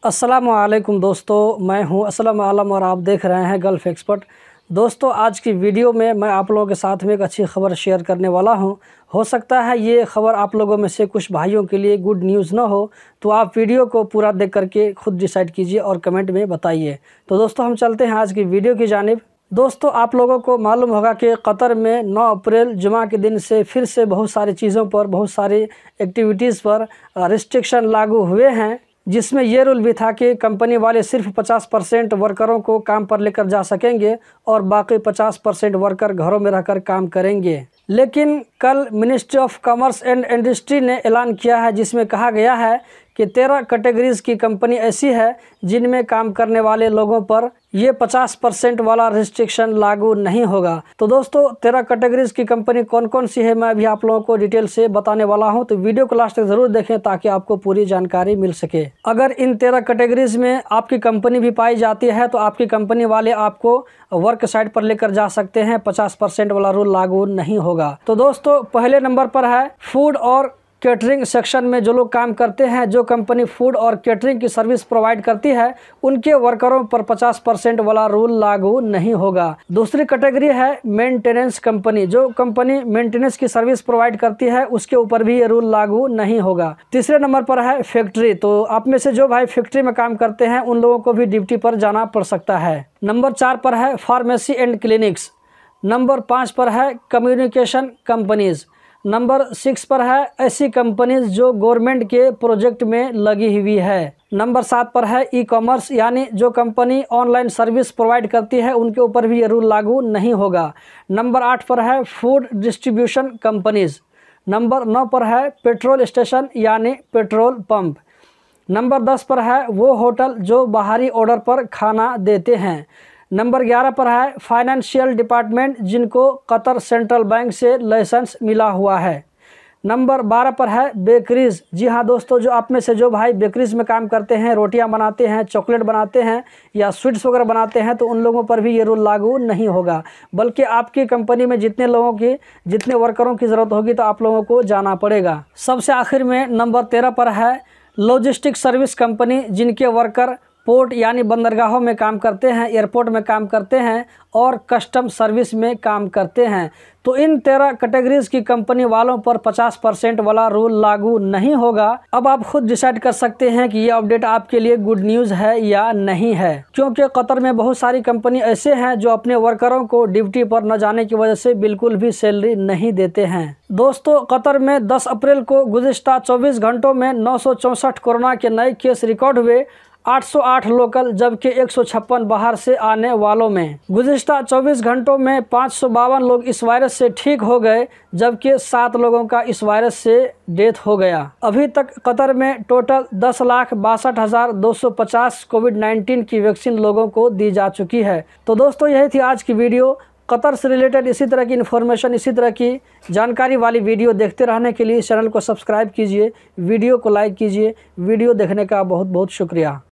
अस्सलामुअलैकुम दोस्तों, मैं हूं असलम आलम और आप देख रहे हैं गल्फ़ एक्सपर्ट। दोस्तों, आज की वीडियो में मैं आप लोगों के साथ में एक अच्छी खबर शेयर करने वाला हूं। हो सकता है ये खबर आप लोगों में से कुछ भाइयों के लिए गुड न्यूज़ ना हो, तो आप वीडियो को पूरा देख करके खुद डिसाइड कीजिए और कमेंट में बताइए। तो दोस्तों, हम चलते हैं आज की वीडियो की जानिब। दोस्तों, आप लोगों को मालूम होगा कि कतर में 9 अप्रैल जुमा के दिन से फिर से बहुत सारी चीज़ों पर, बहुत सारी एक्टिविटीज़ पर रिस्ट्रिक्शन लागू हुए हैं, जिसमें ये रूल भी था कि कंपनी वाले सिर्फ 50% वर्करों को काम पर लेकर जा सकेंगे और बाकी 50% वर्कर घरों में रहकर काम करेंगे। लेकिन कल ministry of commerce and industry ने ऐलान किया है, जिसमें कहा गया है कि 13 कैटेगरीज़ की कंपनी ऐसी है जिनमें काम करने वाले लोगों पर ये 50% वाला रिस्ट्रिक्शन लागू नहीं होगा। तो दोस्तों, 13 कैटेगरीज़ की कंपनी कौन कौन सी है, मैं अभी आप लोगों को डिटेल से बताने वाला हूं। तो वीडियो को लास्ट तक ज़रूर देखें ताकि आपको पूरी जानकारी मिल सके। अगर इन 13 कैटेगरीज़ में आपकी कंपनी भी पाई जाती है तो आपकी कंपनी वाले आपको वर्क साइट पर लेकर जा सकते हैं, 50% वाला रूल लागू नहीं होगा। तो दोस्तों, पहले नंबर पर है फूड और कैटरिंग सेक्शन में जो लोग काम करते हैं। जो कंपनी फूड और कैटरिंग की सर्विस प्रोवाइड करती है उनके वर्करों पर 50% वाला रूल लागू नहीं होगा। दूसरी कैटेगरी है मेंटेनेंस कंपनी। जो कंपनी मेंटेनेंस की सर्विस प्रोवाइड करती है उसके ऊपर भी ये रूल लागू नहीं होगा। तीसरे नंबर पर है फैक्ट्री। तो आप में से जो भाई फैक्ट्री में काम करते हैं उन लोगों को भी ड्यूटी पर जाना पड़ सकता है। नंबर 4 पर है फार्मेसी एंड क्लिनिक्स। नंबर 5 पर है कम्युनिकेशन कंपनीज। नंबर 6 पर है ऐसी कंपनीज जो गवर्नमेंट के प्रोजेक्ट में लगी हुई है। नंबर 7 पर है ई कॉमर्स, यानी जो कंपनी ऑनलाइन सर्विस प्रोवाइड करती है उनके ऊपर भी ये रूल लागू नहीं होगा। नंबर 8 पर है फूड डिस्ट्रीब्यूशन कंपनीज। नंबर 9 पर है पेट्रोल स्टेशन यानी पेट्रोल पंप। नंबर 10 पर है वो होटल जो बाहरी ऑर्डर पर खाना देते हैं। नंबर 11 पर है फाइनेंशियल डिपार्टमेंट जिनको कतर सेंट्रल बैंक से लाइसेंस मिला हुआ है। नंबर 12 पर है बेकरीज़। जी हाँ दोस्तों, जो आप में से जो भाई बेकरीज़ में काम करते हैं, रोटियां बनाते हैं, चॉकलेट बनाते हैं या स्वीट्स वगैरह बनाते हैं, तो उन लोगों पर भी ये रूल लागू नहीं होगा, बल्कि आपकी कंपनी में जितने वर्करों की ज़रूरत होगी तो आप लोगों को जाना पड़ेगा। सबसे आखिर में नंबर 13 पर है लॉजिस्टिक सर्विस कंपनी, जिनके वर्कर पोर्ट यानी बंदरगाहों में काम करते हैं, एयरपोर्ट में काम करते हैं और कस्टम सर्विस में काम करते हैं। तो इन 13 कैटेगरीज की कंपनी वालों पर 50% वाला रूल लागू नहीं होगा। अब आप खुद डिसाइड कर सकते हैं कि ये अपडेट आपके लिए गुड न्यूज़ है या नहीं है, क्योंकि कतर में बहुत सारी कंपनी ऐसे हैं जो अपने वर्करों को ड्यूटी पर न जाने की वजह से बिल्कुल भी सैलरी नहीं देते हैं। दोस्तों, कतर में 10 अप्रैल को गुज़िश्ता 24 घंटों में 964 कोरोना के नए केस रिकॉर्ड हुए, 808 लोकल जबकि 156 बाहर से आने वालों में। गुज़िश्ता 24 घंटों में 552 लोग इस वायरस से ठीक हो गए, जबकि 7 लोगों का इस वायरस से डेथ हो गया। अभी तक कतर में टोटल 10,62,250 कोविड-19 की वैक्सीन लोगों को दी जा चुकी है। तो दोस्तों, यही थी आज की वीडियो। कतर से रिलेटेड इसी तरह की इन्फॉर्मेशन, इसी तरह की जानकारी वाली वीडियो देखते रहने के लिए चैनल को सब्सक्राइब कीजिए, वीडियो को लाइक कीजिए। वीडियो देखने का बहुत बहुत शुक्रिया।